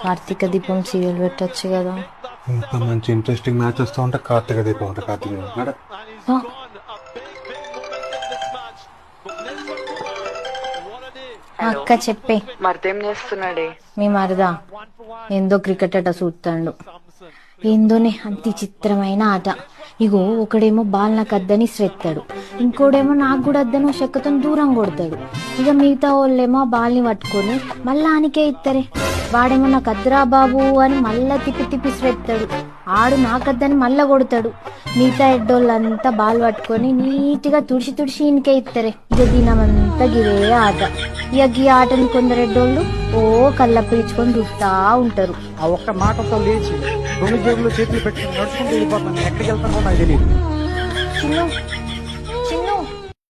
కార్తీక దీపం సీరియల్ పెట్టచ్చు కదా. ఇంత మంచి ఇంట్రెస్టింగ్ మ్యాచ్ వస్తూ ఉంటే కార్తీక దీపం అంటే కార్తీక దీపం అక్క చెప్పే. మరిదేం చేస్తున్నాడే? మీ మరదా ఏందో క్రికెట్ అట చూస్తాడు. ఏందోనే అంత చిత్రమైన ఆట. ఇగో ఒకడేమో బాల్ నాకు అద్దని శ్రెత్తాడు, ఇంకోడేమో నాకు కూడా అద్దను చెక్కతో దూరం కొడతాడు. ఇక మిగతా వాళ్ళేమో ఆ బాల్ని పట్టుకొని మళ్ళా ఆనికే ఇత్తరే. వాడేమో నాకు అద్దరా బాబు అని మళ్ళా తిప్పి తిప్పి శ్రెత్తాడు. ఆడు నాకద్దని మళ్ళా కొడతాడు. మిగతా ఎడ్డోళ్ళంతా బాల్ పట్టుకొని నీట్గా తుడిచి తుడిచి ఈయనకే ఇత్తరే. ఇక దినమంతా గిరే ఆట. ఇక గీ ఆటని కొందరు ఎడ్డోళ్ళు ఓ కళ్ళప్ప ఇచ్చుకొని చూస్తా ఉంటారు. ఆ ఒక్క మాటతో లేచి రెండు జేబులు చేతులు పెట్టుకుని నడుచుకుంటూ వెళ్ళిపోతున్నాను. ఎక్కడికి వెళ్తానో నాకు తెలియదు.